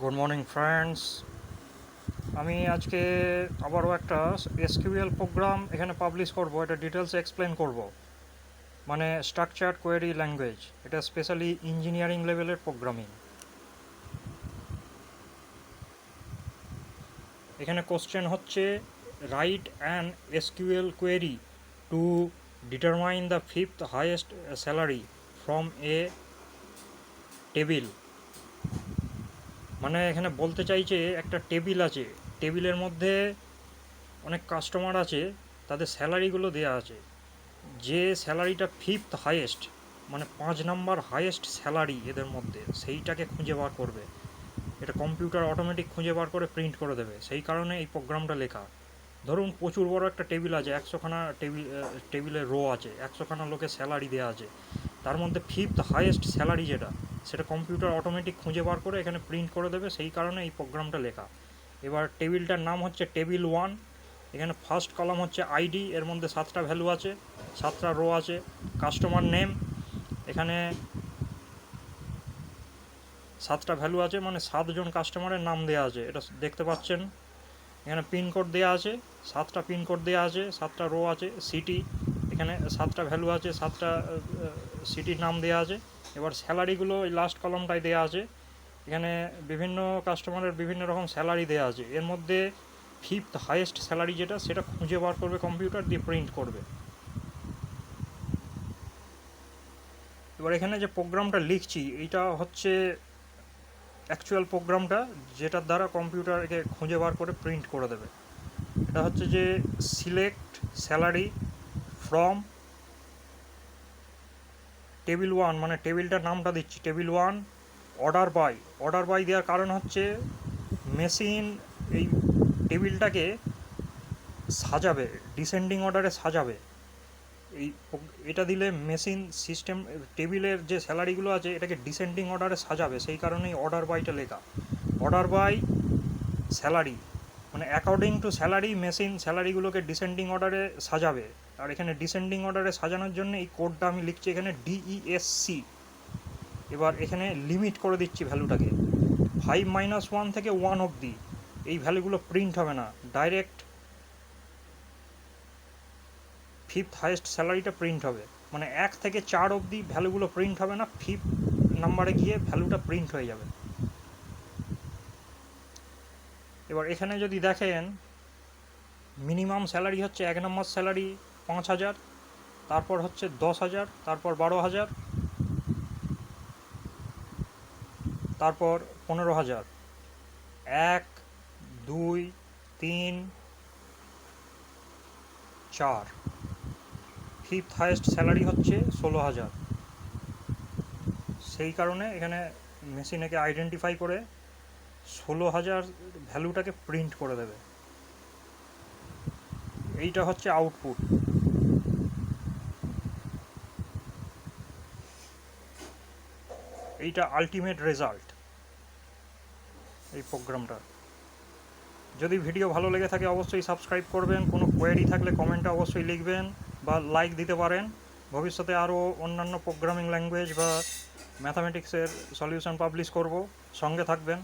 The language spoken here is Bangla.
Good morning friends. আমি আজকে আবারও একটা এসকিউএল প্রোগ্রাম এখানে পাবলিশ করব। এটা ডিটেলস এক্সপ্লেন করব, মানে স্ট্রাকচার্ড কোয়েরি ল্যাঙ্গুয়েজ। এটা স্পেশালি ইঞ্জিনিয়ারিং লেভেলের প্রোগ্রামিং। এখানে কোশ্চেন হচ্ছে write an SQL query to determine the fifth highest salary from a table. মানে এখানে বলতে চাইছে একটা টেবিল আছে, টেবিলের মধ্যে অনেক কাস্টমার আছে, তাদের স্যালারিগুলো দেওয়া আছে। যে স্যালারিটা ফিফথ হাইয়েস্ট, মানে 5 নম্বর হাইয়েস্ট স্যালারি এদের মধ্যে, সেইটাকে খুঁজে বার করবে। এটা কম্পিউটার অটোমেটিক খুঁজে বার করে প্রিন্ট করে দেবে, সেই কারণে এই প্রোগ্রামটা লেখা। ধরুন প্রচুর বড় একটা টেবিল আছে, 100খানা টেবিলের রো আছে, 100খানা লোকের স্যালারি দেওয়া আছে, তার মধ্যে ফিফথ হাইয়েস্ট স্যালারি যেটা, সেটা কম্পিউটার অটোমেটিক খুঁজে বার করে এখানে প্রিন্ট করে দেবে, সেই কারণে এই প্রোগ্রামটা লেখা। এবার টেবিলটার নাম হচ্ছে টেবিল 1। এখানে ফার্স্ট কলাম হচ্ছে আইডি, এর মধ্যে 7টা ভ্যালু আছে, 7টা রো আছে। কাস্টমার নেম, এখানে 7টা ভ্যালু আছে, মানে 7জন কাস্টমারের নাম দেওয়া আছে, এটা দেখতে পাচ্ছেন। এখানে পিনকোড দেওয়া আছে, 7টা পিনকোড দেওয়া আছে, 7টা রো আছে। সিটি, এখানে 7টা ভ্যালু আছে, 7টা সিটির নাম দেওয়া আছে। এবার স্যালারিগুলো এই লাস্ট কলামটায় দেওয়া আছে। এখানে বিভিন্ন কাস্টমারের বিভিন্ন রকম স্যালারি দেওয়া আছে, এর মধ্যে ফিফথ হাইয়েস্ট স্যালারি যেটা, সেটা খুঁজে বার করবে কম্পিউটার, দিয়ে প্রিন্ট করবে। এবার এখানে যে প্রোগ্রামটা লিখছি, এইটা হচ্ছে অ্যাকচুয়াল প্রোগ্রামটা, যেটার দ্বারা কম্পিউটারকে খুঁজে বার করে প্রিন্ট করে দেবে। এটা হচ্ছে যে সিলেক্ট স্যালারি ফ্রম টেবিল 1, মানে টেবিলটার নামটা দিচ্ছি টেবিল 1। অর্ডার বাই দেওয়ার কারণ হচ্ছে মেশিন এই টেবিলটাকে সাজাবে, ডিসেন্ডিং অর্ডারে সাজাবে। এই এটা দিলে মেশিন সিস্টেম টেবিলের যে স্যালারিগুলো আছে এটাকে ডিসেন্ডিং অর্ডারে সাজাবে, সেই কারণেই অর্ডার বাইটা লেখা। অর্ডার বাই স্যালারি, মানে অ্যাকর্ডিং টু স্যালারি মেশিন স্যালারিগুলোকে ডিসেন্ডিং অর্ডারে সাজাবে। আর এখানে ডিসেন্ডিং অর্ডারে সাজানোর জন্য এই কোডটা আমি লিখছি এখানে ডিইএসসি। এবার এখানে লিমিট করে দিচ্ছি ভ্যালুটাকে 5-1 থেকে 1 অবধি। এই ভ্যালুগুলো প্রিন্ট হবে না, ডাইরেক্ট ফিফথ হাইয়েস্ট স্যালারিটা প্রিন্ট হবে। মানে 1 থেকে 4 অবধি ভ্যালুগুলো প্রিন্ট হবে না, ফিফথ নাম্বারে গিয়ে ভ্যালুটা প্রিন্ট হয়ে যাবে। এবার এখানে যদি দেখেন, মিনিমাম স্যালারি হচ্ছে 1 নম্বর স্যালারি 5,000, তারপর হচ্ছে 10,000, তারপর 12,000, তারপর 15,000, 1, 2, 3, 4। ফিফথ হাইয়েস্ট স্যালারি হচ্ছে 16,000। সেই কারণে এখানে মেশিনকে আইডেন্টিফাই করে 16,000 ভ্যালুটাকে প্রিন্ট করে দেবে। এইটা হচ্ছে আউটপুট। এইটা আলটিমেট রেজাল্ট এই প্রোগ্রামটা। যদি ভিডিও ভালো লেগে থাকে অবশ্যই সাবস্ক্রাইব করবেন। কোনো কোয়েরি থাকলে কমেন্টে অবশ্যই লিখবেন বা লাইক দিতে পারেন। ভবিষ্যতে আরও অন্যান্য প্রোগ্রামিং ল্যাঙ্গুয়েজ বা ম্যাথামেটিক্সের সলিউশন পাবলিশ করব, সঙ্গে থাকবেন।